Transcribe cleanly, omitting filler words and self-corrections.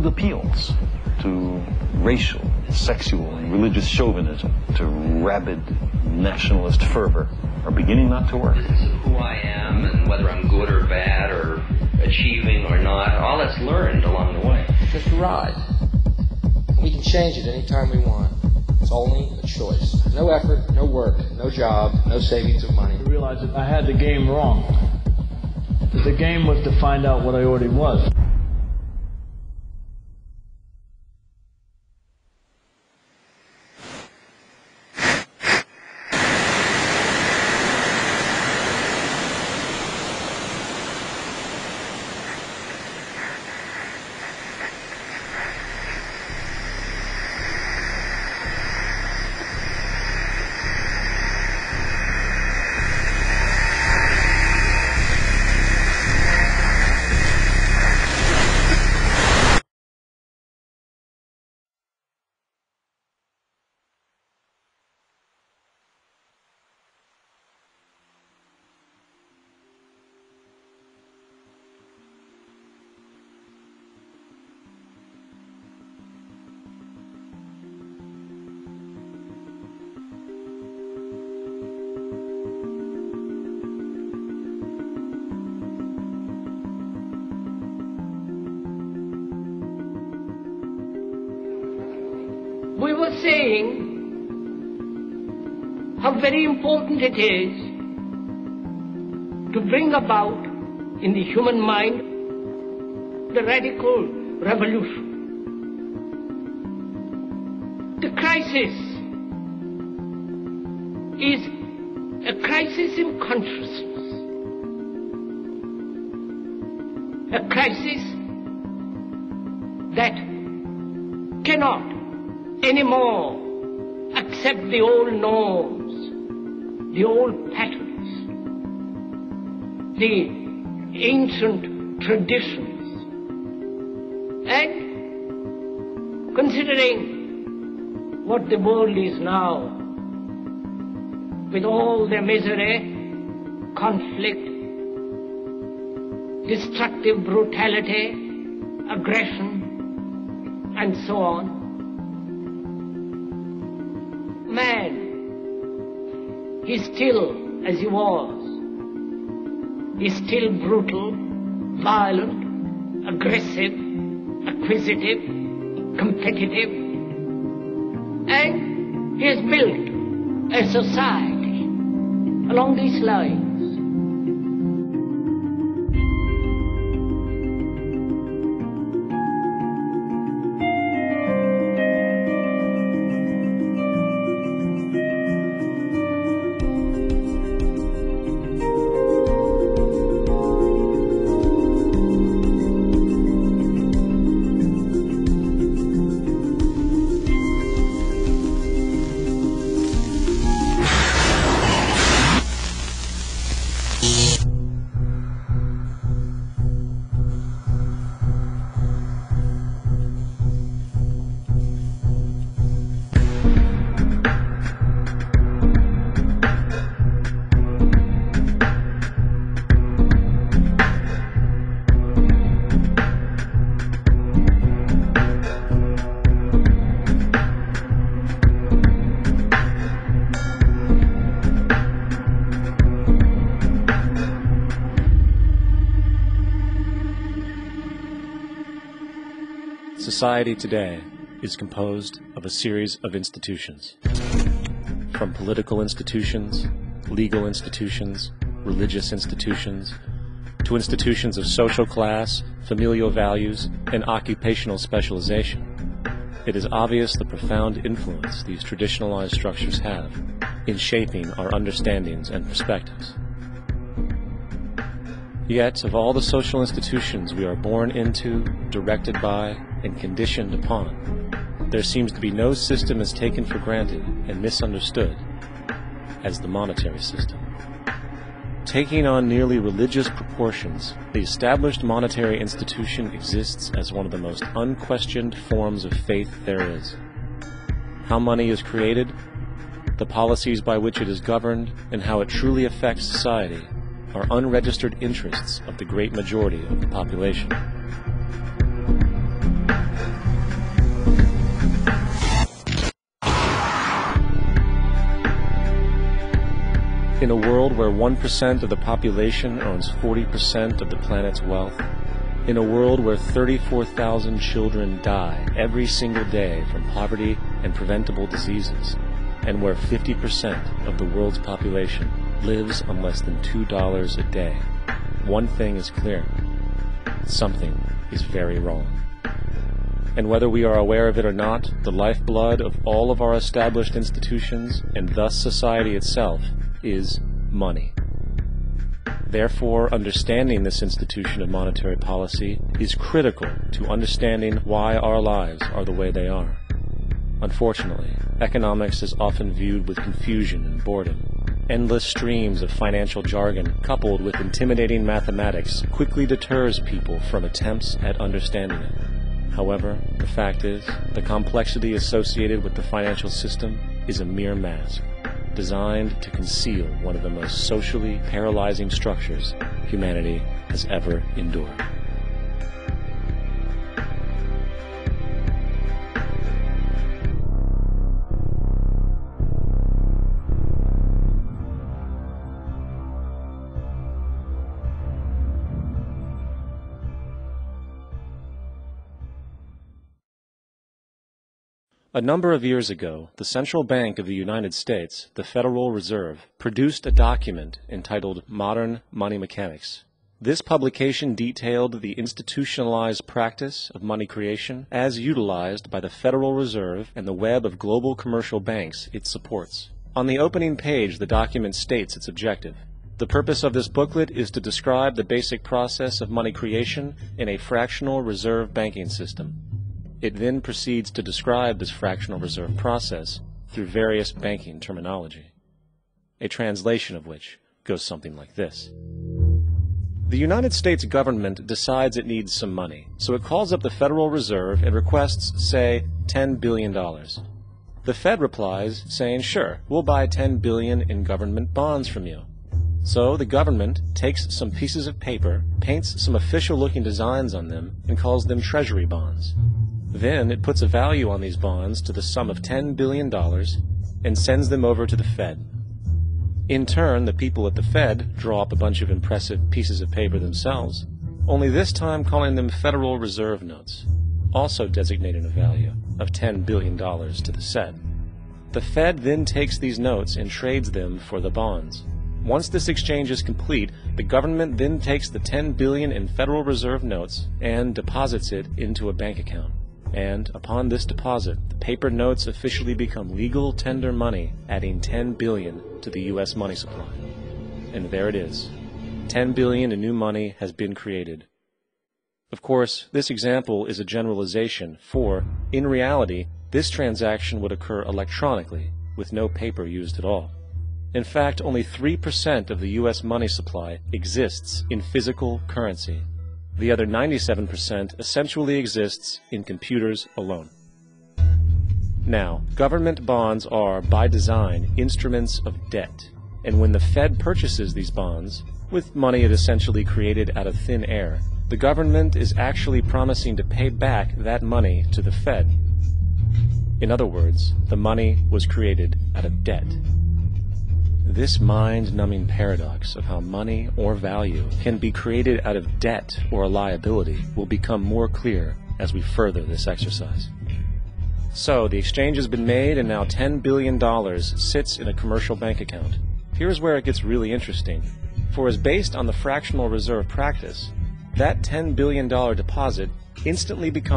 smooth appeals to racial, sexual, and religious chauvinism, to rabid nationalist fervor, are beginning not to work. This is who I am and whether I'm good or bad or achieving or not, all that's learned along the way. It's just a ride. We can change it anytime we want. It's only a choice. No effort, no work, no job, no savings of money. I realized that I had the game wrong. That the game was to find out what I already was. We were saying how very important it is to bring about in the human mind the radical revolution. The crisis is a crisis in consciousness, a crisis that cannot anymore accept the old norms, the old patterns, the ancient traditions. And considering what the world is now, with all their misery, conflict, destructive brutality, aggression, and so on, man is still as he was. He's still brutal, violent, aggressive, acquisitive, competitive, and he has built a society along these lines. Society today is composed of a series of institutions. From political institutions, legal institutions, religious institutions, to institutions of social class, familial values, and occupational specialization. It is obvious the profound influence these traditionalized structures have in shaping our understandings and perspectives. Yet, of all the social institutions we are born into, directed by, and conditioned upon, there seems to be no system as taken for granted and misunderstood as the monetary system. Taking on nearly religious proportions, the established monetary institution exists as one of the most unquestioned forms of faith there is. How money is created, the policies by which it is governed, and how it truly affects society are unregistered interests of the great majority of the population. In a world where 1% of the population owns 40% of the planet's wealth, in a world where 34,000 children die every single day from poverty and preventable diseases, and where 50% of the world's population lives on less than $2 a day, one thing is clear: something is very wrong. And whether we are aware of it or not, the lifeblood of all of our established institutions, and thus society itself, is money. Therefore, understanding this institution of monetary policy is critical to understanding why our lives are the way they are. Unfortunately, economics is often viewed with confusion and boredom. Endless streams of financial jargon coupled with intimidating mathematics quickly deters people from attempts at understanding it. However, the fact is, the complexity associated with the financial system is a mere mask, designed to conceal one of the most socially paralyzing structures humanity has ever endured. A number of years ago, the Central Bank of the United States, the Federal Reserve, produced a document entitled Modern Money Mechanics. This publication detailed the institutionalized practice of money creation as utilized by the Federal Reserve and the web of global commercial banks it supports. On the opening page, the document states its objective. The purpose of this booklet is to describe the basic process of money creation in a fractional reserve banking system. It then proceeds to describe this fractional reserve process through various banking terminology, a translation of which goes something like this. The United States government decides it needs some money, so it calls up the Federal Reserve and requests, say, $10 billion. The Fed replies, saying, sure, we'll buy $10 billion in government bonds from you. So the government takes some pieces of paper, paints some official-looking designs on them, and calls them treasury bonds. Then it puts a value on these bonds to the sum of $10 billion and sends them over to the Fed. In turn, the people at the Fed draw up a bunch of impressive pieces of paper themselves, only this time calling them Federal Reserve notes, also designating a value of $10 billion to the Fed. The Fed then takes these notes and trades them for the bonds. Once this exchange is complete, the government then takes the $10 billion in Federal Reserve notes and deposits it into a bank account. And upon this deposit, the paper notes officially become legal tender money, adding $10 billion to the U.S. money supply. And there it is. $10 billion in new money has been created. Of course, this example is a generalization, for, in reality, this transaction would occur electronically, with no paper used at all. In fact, only 3% of the U.S. money supply exists in physical currency. The other 97% essentially exists in computers alone. Now, government bonds are, by design, instruments of debt, and when the Fed purchases these bonds, with money it essentially created out of thin air, the government is actually promising to pay back that money to the Fed. In other words, the money was created out of debt. This mind-numbing paradox of how money or value can be created out of debt or a liability will become more clear as we further this exercise. So, the exchange has been made and now $10 billion sits in a commercial bank account. Here's where it gets really interesting. For as based on the fractional reserve practice, that $10 billion deposit instantly becomes